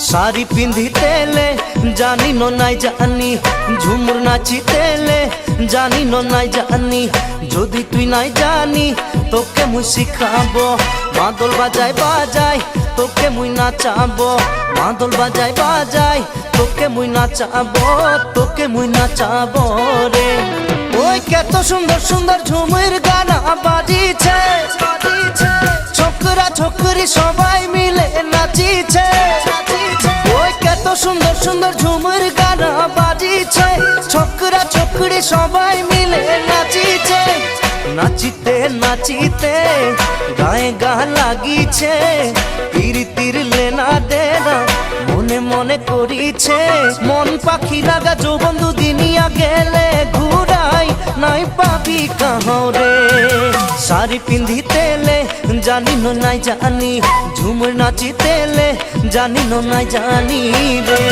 শাড়ি পিন্ধিতেলে জানি নাই জানি, ঝুমুর নাচিতেলে জানি নাই জানি। যদি তুই নাই জানি তোকে মুই শিখাবো, মাদল বাজাই বাজাই তোকে মুই নাচাবো, মাদল বাজাই বাজাই তোকে মুই নাচাবো, তোকে মুই নাচাবো রে। ওই কত সুন্দর সুন্দর ঝুমুর গানা বাজিছে, ছোকরা ছোকরি সবাই মিলে নাচিছে। ওই কত সুন্দর সুন্দর ঝুমুর গানা বাজিছে, ছোকরা ছোকরি সবাই মিলে নাচিছে। নাচিতে নাচিতে গায়ে গা লাগিছে, তীর লেনা দেনা মনে মনে করিছে। মন পাখি লাগা যৌবন দুদিনিয়া গেলে ঘুরাই নাই পাবি কাহরে। শাড়ি পিন্ধিতেলে জানি নাই জানি, ঝুমুর নাচিতেলে জানি নাই জানি রে।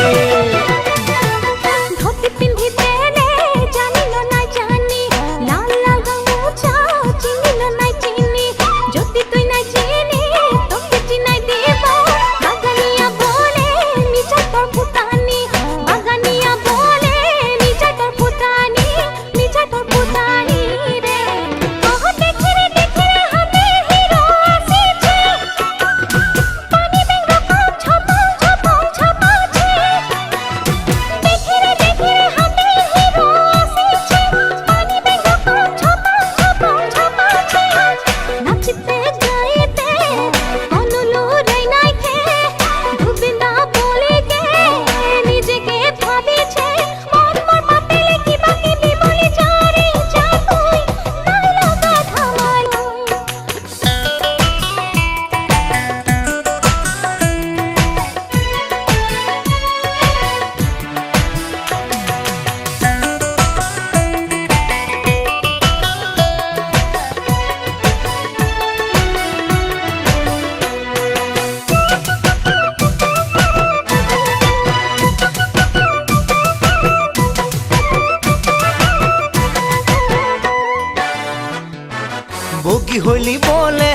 বগি হইলি বলে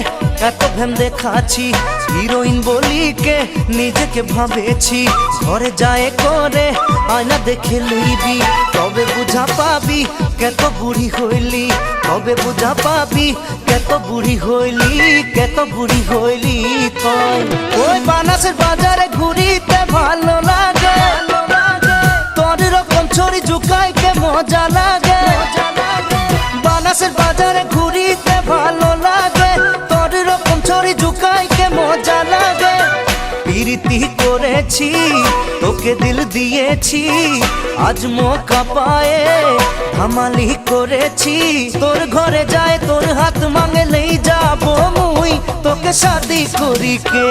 এত ভেম দেখাছি, হিরোইন বলি কে নিজেকে ভাবেছি। ঘরে যায় করে আয়না দেখে লইবি, তবে বুঝা পাবি কত বুড়ি হইলি, তবে বুঝা পাবি কত বুড়ি হইলি, কত বুড়ি হইলি। ওই বানাসের বাজারে ঘুরিতে ভালো লাগে, তোর রকম ছড়ি ঝুকাইতে মজা লাগে। বানাসের বাজারে ঘুরিতে ভালো লাগে, তোর রকম ছড়ি ঝুকাইতে মজা লাগে। প্রীতি করেছি তোকে দিল দিয়েছি, আজ মৌকা পায়ে হামালি করেছি। তোর ঘরে যায় তোর হাত মাঙ্গলেই যাবো মুই তোকে শাদি করিকে।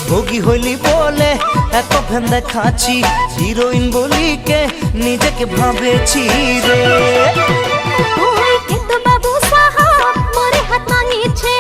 ভোগী হইলি বলে এত ভেম দেখাছি, হিরোইন বলি কে নিজেকে ভাবেছি রে। বাবু সাহাব মোরে হাত মাঙিছে।